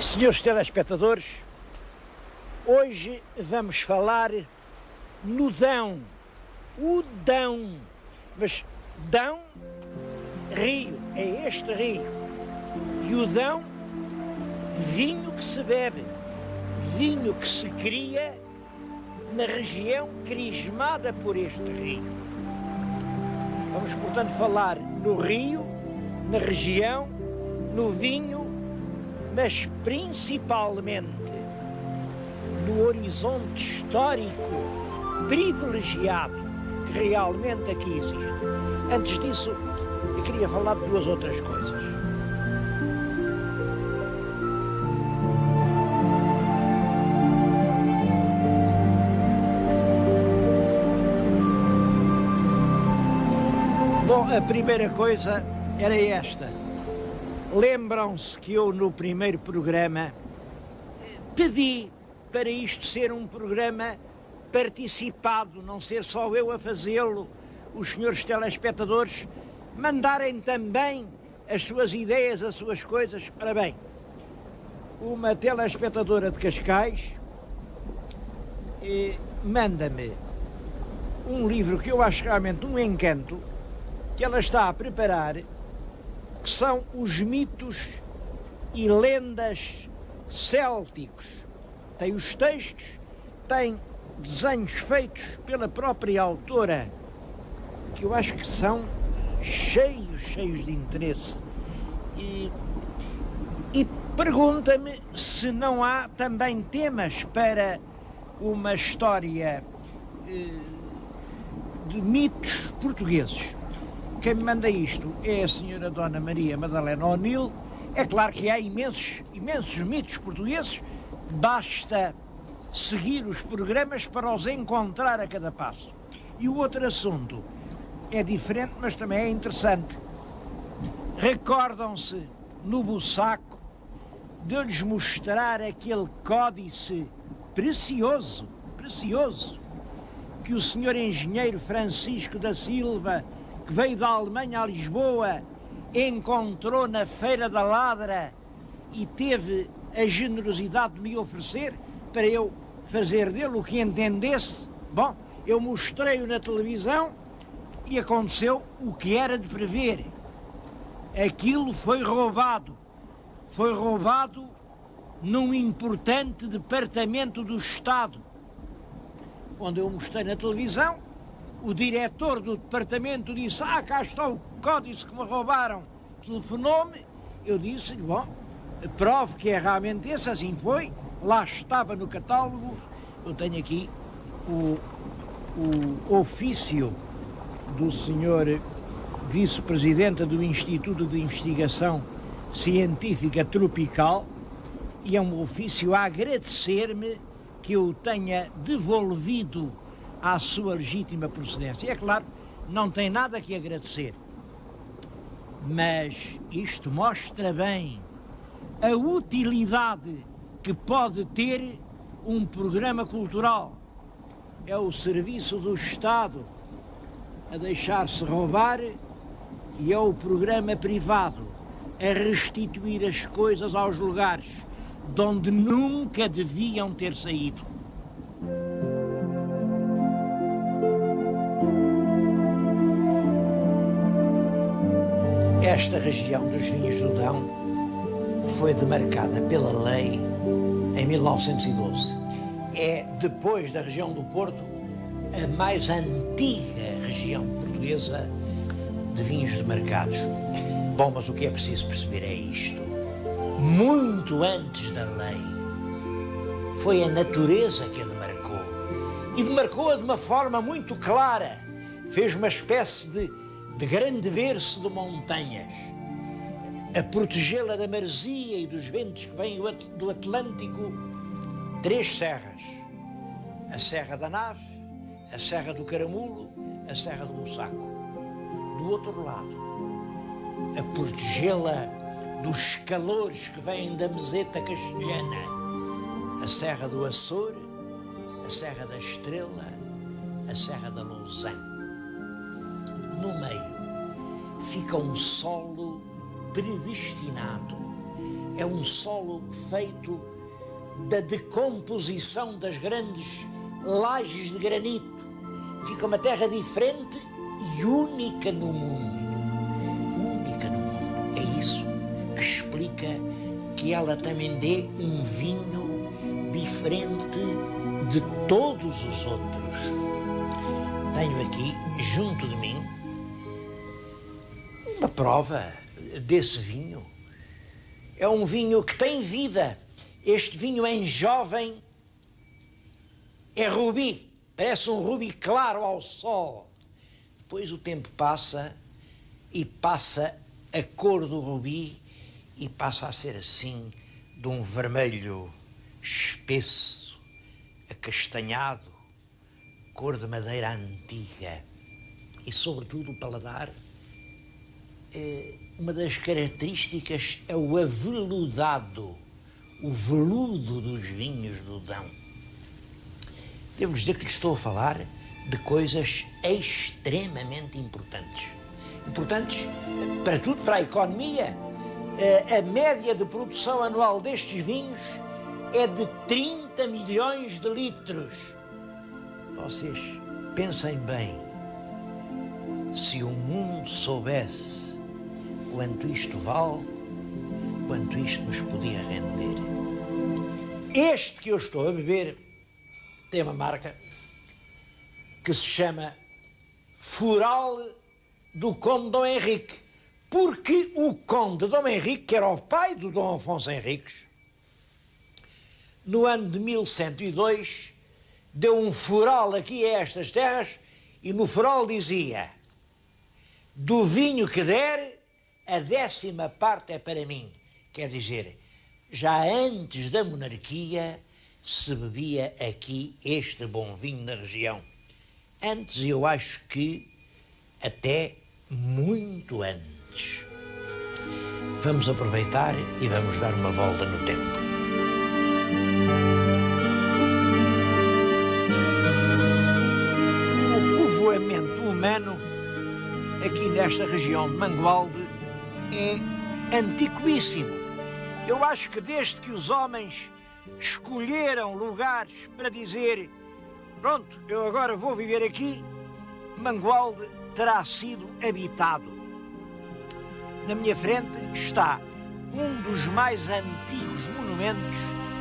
Senhores telespectadores, hoje vamos falar no Dão, o Dão, mas Dão, rio, é este rio, e o Dão, vinho que se bebe, vinho que se cria na região crismada por este rio. Vamos, portanto, falar no rio, na região, no vinho, mas principalmente no horizonte histórico privilegiado que realmente aqui existe. Antes disso, eu queria falar de duas outras coisas. Bom, a primeira coisa era esta. Lembram-se que eu no primeiro programa pedi para isto ser um programa participado, não ser só eu a fazê-lo, os senhores telespectadores mandarem também as suas ideias, as suas coisas. Ora bem, uma telespectadora de Cascais manda-me um livro que eu acho realmente um encanto, que ela está a preparar, que são os mitos e lendas célticos. Tem os textos, tem desenhos feitos pela própria autora, que eu acho que são cheios de interesse. E pergunta-me se não há também temas para uma história de mitos portugueses. Quem me manda isto é a senhora Dona Maria Madalena O'Neill. É claro que há imensos mitos portugueses, basta seguir os programas para os encontrar a cada passo. E o outro assunto é diferente, mas também é interessante. Recordam-se no Bussaco de eu lhes mostrar aquele códice precioso, que o senhor engenheiro Francisco da Silva, que veio da Alemanha a Lisboa, encontrou na Feira da Ladra e teve a generosidade de me oferecer para eu fazer dele o que entendesse. Bom, eu mostrei-o na televisão e aconteceu o que era de prever. Aquilo foi roubado num importante departamento do Estado. Quando eu mostrei na televisão, o diretor do departamento disse: cá está o códice que me roubaram. Telefonou-me, eu disse-lhe: bom, prove que é realmente esse, assim foi, lá estava no catálogo. Eu tenho aqui o ofício do senhor vice-presidente do Instituto de Investigação Científica Tropical, e é um ofício a agradecer-me que eu tenha devolvido à sua legítima procedência. E é claro, não tem nada que agradecer, mas isto mostra bem a utilidade que pode ter um programa cultural. É o serviço do Estado a deixar-se roubar e é o programa privado a restituir as coisas aos lugares de onde nunca deviam ter saído. Esta região dos vinhos do Dão foi demarcada pela lei em 1912. É, depois da região do Porto, a mais antiga região portuguesa de vinhos demarcados. Bom, mas o que é preciso perceber é isto. Muito antes da lei, foi a natureza que a demarcou. E demarcou-a de uma forma muito clara. Fez uma espécie de grande berço de montanhas, a protegê-la da maresia e dos ventos que vêm do Atlântico, 3 serras: a Serra da Nave, a Serra do Caramulo, a Serra do Bussaco. Do outro lado, a protegê-la dos calores que vêm da meseta castelhana, a Serra do Açor, a Serra da Estrela, a Serra da Lousã. No meio fica um solo predestinado. é um solo feito da decomposição das grandes lajes de granito. Fica uma terra diferente e única no mundo. Única no mundo. É isso que explica que ela também dê um vinho diferente de todos os outros. Tenho aqui, junto de mim, uma prova desse vinho. É um vinho que tem vida. Este vinho em jovem é rubi. Parece um rubi claro ao sol. Depois o tempo passa e passa a cor do rubi e passa a ser assim, de um vermelho espesso, acastanhado, cor de madeira antiga. E, sobretudo, o paladar, uma das características é o aveludado, o veludo dos vinhos do Dão. Devo dizer que lhe estou a falar de coisas extremamente importantes. Importantes para tudo, para a economia. A média de produção anual destes vinhos é de 30 milhões de litros. Vocês pensem bem, se o mundo soubesse quanto isto vale, quanto isto nos podia render. Este que eu estou a beber tem uma marca que se chama Foral do Conde Dom Henrique, porque o Conde Dom Henrique, que era o pai do Dom Afonso Henriques, no ano de 1102, deu um foral aqui a estas terras e no foral dizia: do vinho que der, a 10ª parte é para mim. Quer dizer, já antes da monarquia se bebia aqui este bom vinho na região. Antes, eu acho que até muito antes. Vamos aproveitar e vamos dar uma volta no tempo. O povoamento humano aqui nesta região de Mangualde é antiquíssimo. Eu acho que desde que os homens escolheram lugares para dizer: pronto, eu agora vou viver aqui, Mangualde terá sido habitado. Na minha frente está um dos mais antigos monumentos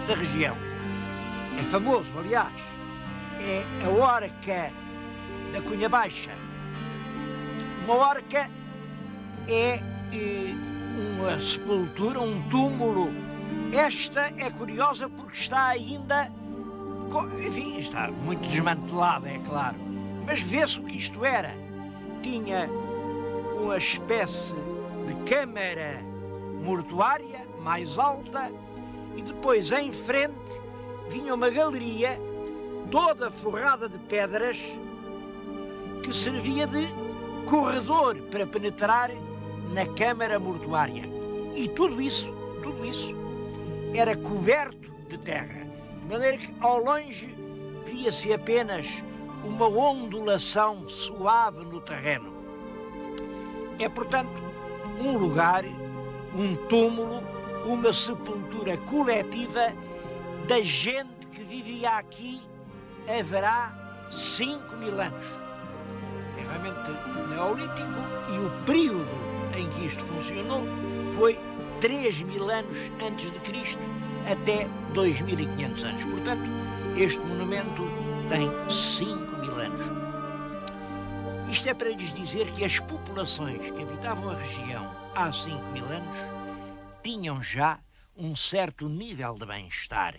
da região. É famoso, aliás. É a Orca da Cunha Baixa. Uma orca é uma sepultura, um túmulo. Esta é curiosa porque está ainda, enfim, está muito desmantelada, é claro, mas vê-se o que isto era. Tinha uma espécie de câmara mortuária mais alta e depois em frente vinha uma galeria toda forrada de pedras que servia de corredor para penetrar na câmara mortuária. E tudo isso era coberto de terra, de maneira que ao longe via-se apenas uma ondulação suave no terreno. É, portanto, um lugar, um túmulo, uma sepultura coletiva da gente que vivia aqui haverá 5.000 anos. É realmente neolítico e o período em que isto funcionou foi 3.000 anos antes de Cristo até 2.500 anos. Portanto, este monumento tem 5.000 anos. Isto é para lhes dizer que as populações que habitavam a região há 5.000 anos tinham já um certo nível de bem-estar.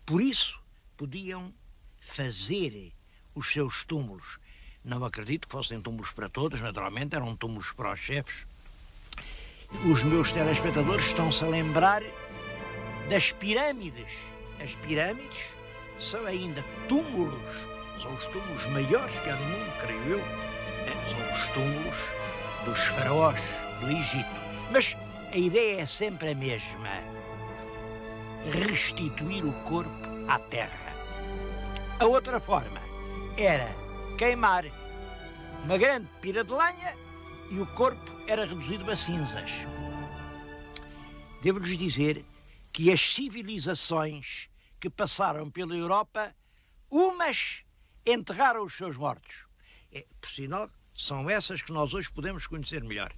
Por isso, podiam fazer os seus túmulos. Não acredito que fossem túmulos para todos, naturalmente, eram túmulos para os chefes. Os meus telespectadores estão-se a lembrar das pirâmides. As pirâmides são ainda túmulos, são os túmulos maiores que há no mundo, creio eu. São os túmulos dos faraós do Egito. Mas a ideia é sempre a mesma: restituir o corpo à terra. A outra forma era queimar uma grande pira de lenha e o corpo era reduzido a cinzas. Devo-lhes dizer que as civilizações que passaram pela Europa, umas enterraram os seus mortos. Por sinal, são essas que nós hoje podemos conhecer melhor.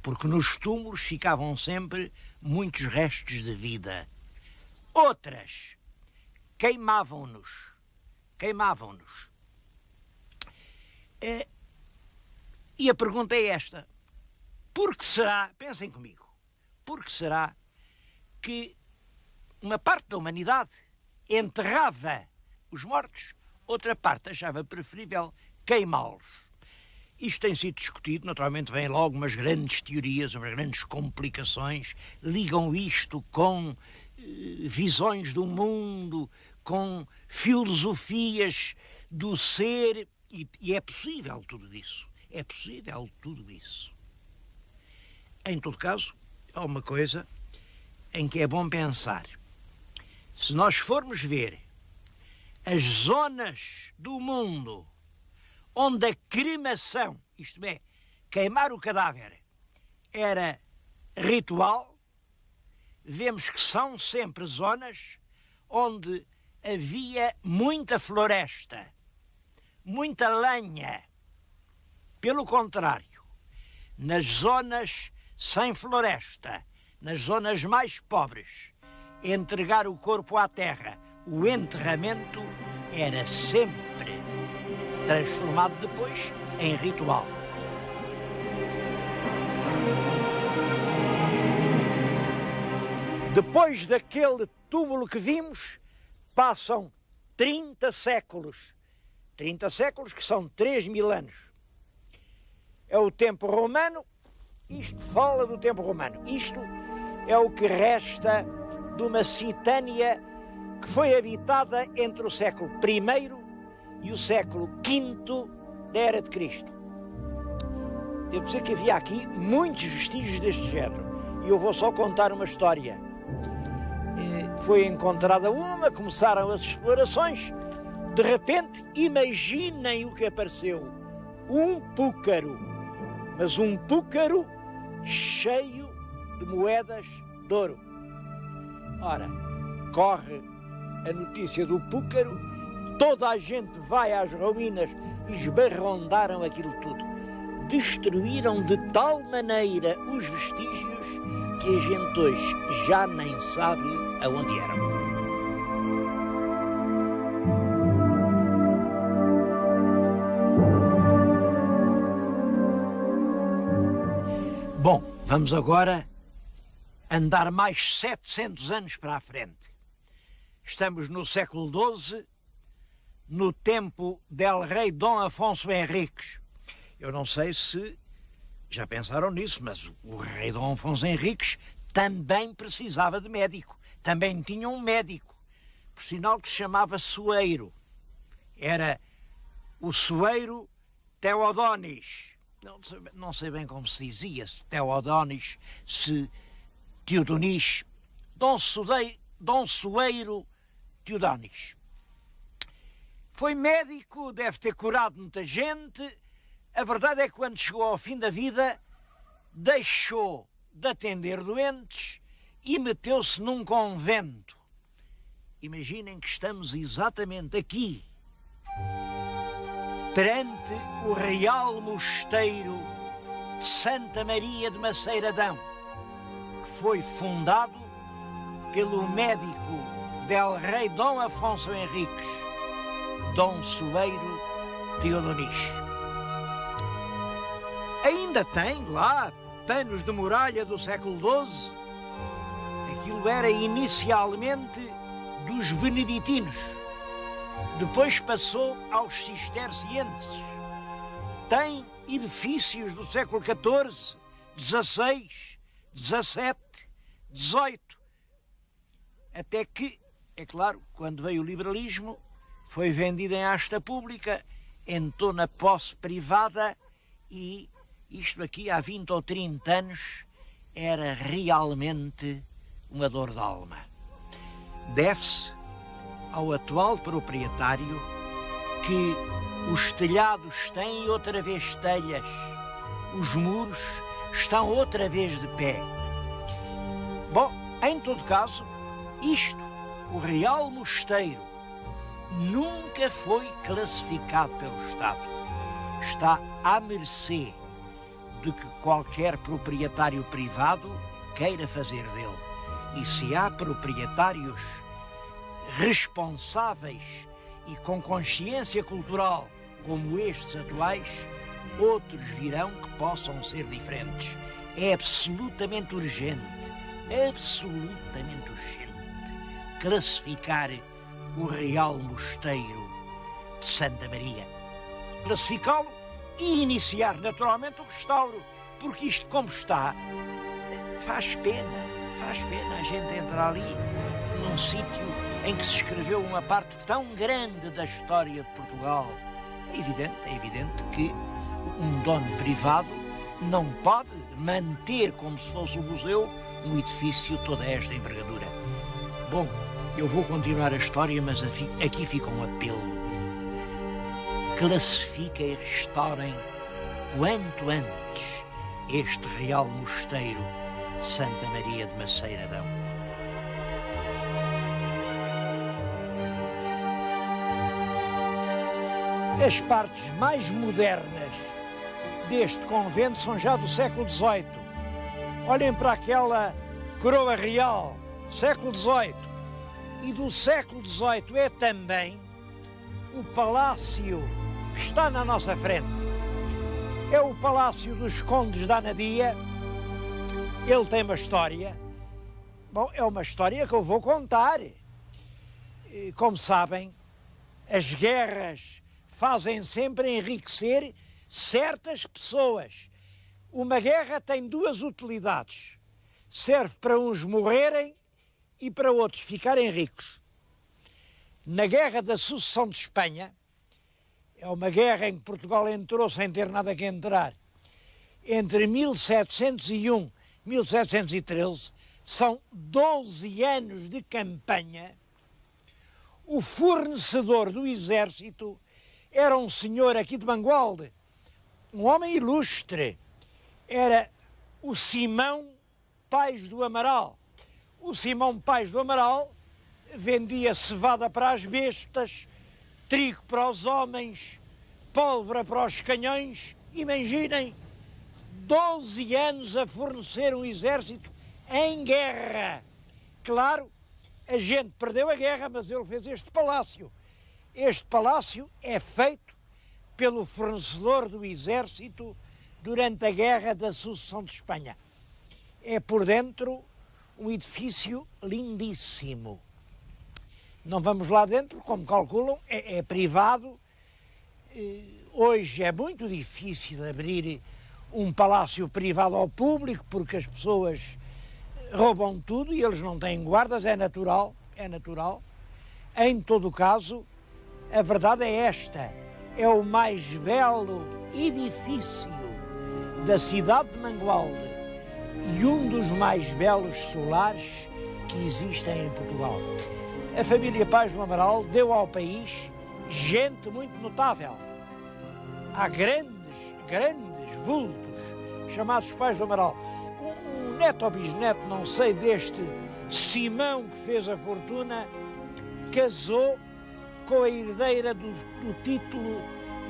Porque nos túmulos ficavam sempre muitos restos de vida. Outras queimavam-nos. E a pergunta é esta. Por que será, pensem comigo, por que será que uma parte da humanidade enterrava os mortos, outra parte achava preferível queimá-los? Isto tem sido discutido, naturalmente vêm logo umas grandes teorias, umas grandes complicações, ligam isto com visões do mundo, com filosofias do ser, e é possível tudo isso. É possível tudo isso. Em todo caso, há uma coisa em que é bom pensar. Se nós formos ver as zonas do mundo onde a cremação, isto é, queimar o cadáver, era ritual, vemos que são sempre zonas onde havia muita floresta, muita lenha. Pelo contrário, nas zonas sem floresta, nas zonas mais pobres, entregar o corpo à terra, o enterramento era sempre transformado depois em ritual. Depois daquele túmulo que vimos, passam 30 séculos. 30 séculos que são 3.000 anos. É o tempo romano, isto fala do tempo romano. Isto é o que resta de uma Citânia que foi habitada entre o século I e o século V da Era de Cristo. Devo dizer que havia aqui muitos vestígios deste género. E eu vou só contar uma história. Foi encontrada uma, começaram as explorações. De repente, imaginem o que apareceu. Um púcaro. Mas um púcaro cheio de moedas de ouro. Ora, corre a notícia do púcaro, toda a gente vai às ruínas e esbarrondaram aquilo tudo. Destruíram de tal maneira os vestígios que a gente hoje já nem sabe aonde eram. Bom, vamos agora andar mais 700 anos para a frente. Estamos no século XII, no tempo del rei Dom Afonso Henriques. Eu não sei se já pensaram nisso, mas o rei Dom Afonso Henriques também precisava de médico. Também tinha um médico, por sinal que se chamava Soeiro. Era o Soeiro Teodonis. Não sei bem como se dizia, se Teodonis, se Teodonis. Dom Soeiro Teodonis. Foi médico, deve ter curado muita gente. A verdade é que quando chegou ao fim da vida, deixou de atender doentes e meteu-se num convento. Imaginem que estamos exatamente aqui, perante o Real Mosteiro de Santa Maria de Maceiradão, que foi fundado pelo médico del rei Dom Afonso Henriques, Dom Soeiro Teodonis. Ainda tem lá panos de muralha do século XII. Aquilo era inicialmente dos beneditinos. Depois passou aos cistercienses. Tem edifícios do século XIV, XVI, XVII, XVIII. Até que, é claro, quando veio o liberalismo, foi vendido em asta pública, entrou na posse privada e isto aqui há 20 ou 30 anos era realmente uma dor de alma. Deve-se ao atual proprietário que os telhados têm outra vez telhas, os muros estão outra vez de pé. Bom, Em todo caso, isto, o Real Mosteiro, nunca foi classificado pelo Estado. Está à mercê de que qualquer proprietário privado queira fazer dele. E se há proprietários responsáveis e com consciência cultural como estes atuais, outros virão que possam ser diferentes. É absolutamente urgente classificar o Real Mosteiro de Santa Maria. Classificá-lo e iniciar naturalmente o restauro, porque isto como está, faz pena a gente entrar ali num sítio em que se escreveu uma parte tão grande da história de Portugal. É evidente que um dono privado não pode manter como se fosse um museu um edifício de toda esta envergadura. Bom, eu vou continuar a história, mas aqui fica um apelo. Classifiquem e restaurem quanto antes este Real Mosteiro de Santa Maria de Maceiradão. As partes mais modernas deste convento são já do século XVIII. Olhem para aquela coroa real, século XVIII. E do século XVIII é também o palácio que está na nossa frente. É o Palácio dos Condes da Anadia. Ele tem uma história. Bom, é uma história que eu vou contar. Como sabem, as guerras fazem sempre enriquecer certas pessoas. Uma guerra tem duas utilidades. Serve para uns morrerem e para outros ficarem ricos. Na Guerra da Sucessão de Espanha, é uma guerra em que Portugal entrou sem ter nada que entrar, entre 1701 e 1713, são 12 anos de campanha. O fornecedor do exército era um senhor aqui de Mangualde, um homem ilustre. Era o Simão Pais do Amaral. O Simão Pais do Amaral vendia cevada para as bestas, trigo para os homens, pólvora para os canhões. Imaginem, 12 anos a fornecer um exército em guerra. Claro, a gente perdeu a guerra, mas ele fez este palácio. Este palácio é feito pelo fornecedor do exército durante a Guerra da Sucessão de Espanha. É por dentro um edifício lindíssimo. Não vamos lá dentro, como calculam, é privado. Hoje é muito difícil abrir um palácio privado ao público, porque as pessoas roubam tudo e eles não têm guardas, é natural. Em todo o caso, a verdade é esta: é o mais belo edifício da cidade de Mangualde e um dos mais belos solares que existem em Portugal. A família Pais do Amaral deu ao país gente muito notável. Há grandes vultos chamados Pais do Amaral. Um neto ou bisneto, não sei, deste Simão que fez a fortuna, casou com a herdeira do título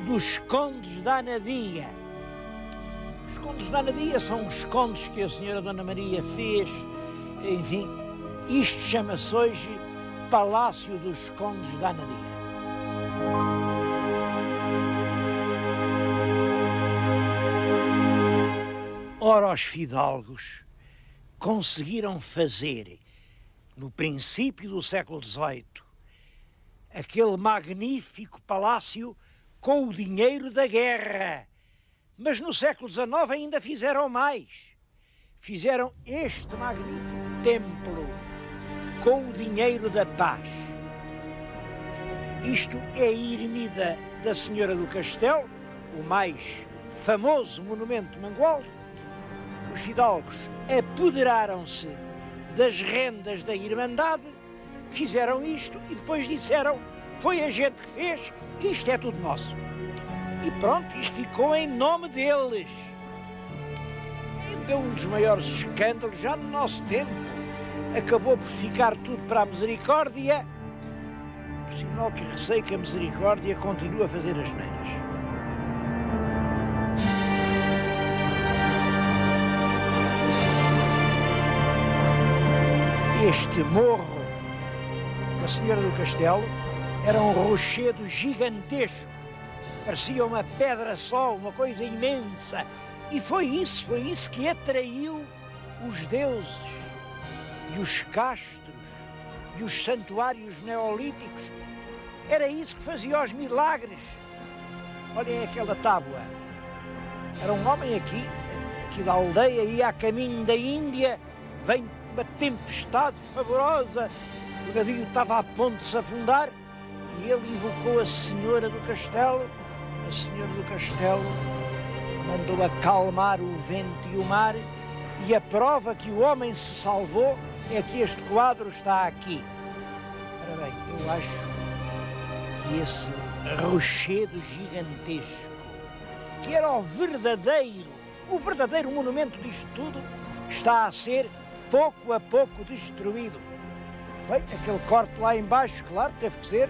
dos Condes da Anadia. Os Condes da Anadia são os condes que a senhora Dona Maria fez. Enfim, isto chama-se hoje Palácio dos Condes da Anadia. Ora, os fidalgos conseguiram fazer, no princípio do século XVIII, aquele magnífico palácio com o dinheiro da guerra. Mas no século XIX ainda fizeram mais. Fizeram este magnífico templo com o dinheiro da paz. Isto é a ermida da Senhora do Castelo, o mais famoso monumento de Mangualde. Os fidalgos apoderaram-se das rendas da Irmandade, fizeram isto e depois disseram: foi a gente que fez, isto é tudo nosso. E pronto, isto ficou em nome deles. E deu um dos maiores escândalos já no nosso tempo. acabou por ficar tudo para a misericórdia, por sinal que receio que a misericórdia continue a fazer as neiras. Este morro da Senhora do Castelo era um rochedo gigantesco, parecia uma pedra só, uma coisa imensa, e foi isso que atraiu os deuses e os castros e os santuários neolíticos. Era isso que fazia os milagres. Olhem aquela tábua. Era um homem aqui da aldeia, ia a caminho da Índia, vem uma tempestade favorosa, o navio estava a ponto de se afundar e ele invocou a Senhora do Castelo. A Senhora do Castelo mandou acalmar o vento e o mar, e a prova que o homem se salvou é que este quadro está aqui. Ora bem, eu acho que esse rochedo gigantesco, que era o verdadeiro monumento disto tudo, está a ser pouco a pouco destruído. Bem, aquele corte lá embaixo, claro, teve que ser,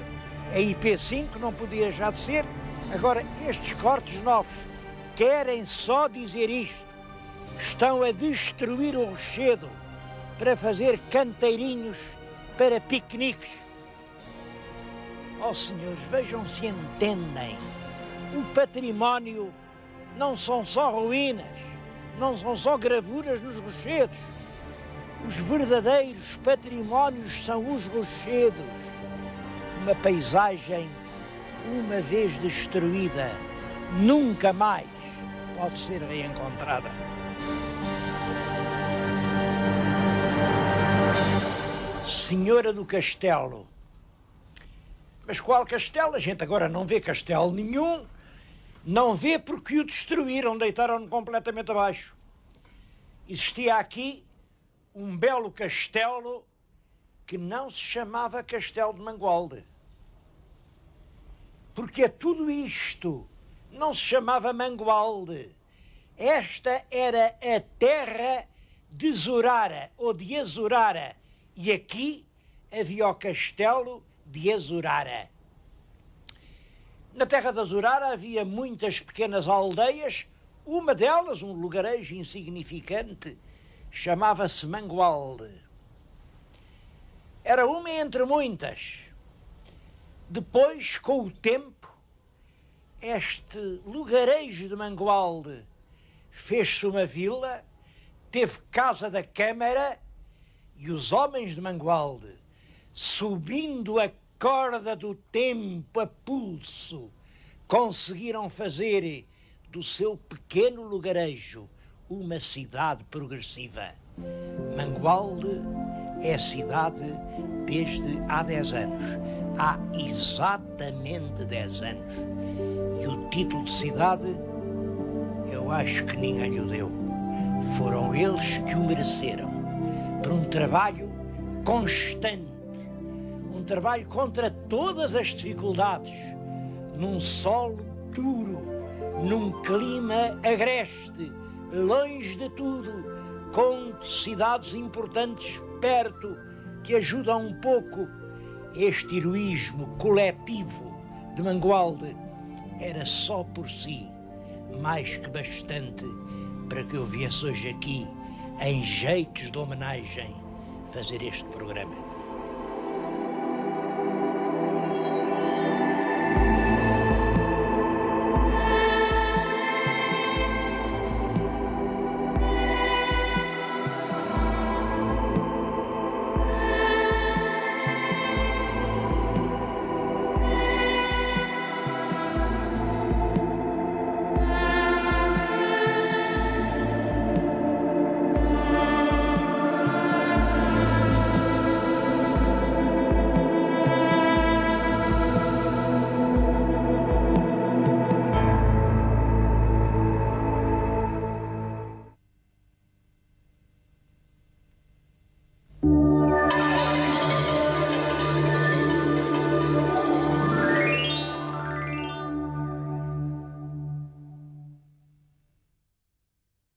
a IP5 não podia já de ser. Agora, estes cortes novos querem só dizer isto: estão a destruir o rochedo para fazer canteirinhos para piqueniques. Oh senhores, vejam se entendem. O património não são só ruínas, não são só gravuras nos rochedos. Os verdadeiros patrimónios são os rochedos. Uma paisagem, uma vez destruída, nunca mais pode ser reencontrada. Senhora do Castelo. Mas qual castelo? A gente agora não vê castelo nenhum. Não vê porque o destruíram, deitaram-no completamente abaixo. Existia aqui um belo castelo que não se chamava Castelo de Mangualde. Porque tudo isto não se chamava Mangualde. Esta era a terra de Zurara, ou de Azurara. E aqui havia o castelo de Azurara. Na terra de Azurara havia muitas pequenas aldeias. Uma delas, um lugarejo insignificante, chamava-se Mangualde. Era uma entre muitas. Depois, com o tempo, este lugarejo de Mangualde fez-se uma vila, teve casa da Câmara, e os homens de Mangualde, subindo a corda do tempo a pulso, conseguiram fazer do seu pequeno lugarejo uma cidade progressiva. Mangualde é cidade desde há 10 anos. Há exatamente 10 anos. E o título de cidade, eu acho que ninguém lhe deu. Foram eles que o mereceram. Por um trabalho constante. Um trabalho contra todas as dificuldades. Num solo duro. Num clima agreste. Longe de tudo. Com cidades importantes perto que ajudam um pouco. Este heroísmo coletivo de Mangualde era só por si mais que bastante para que eu viesse hoje aqui, em jeitos de homenagem, fazer este programa.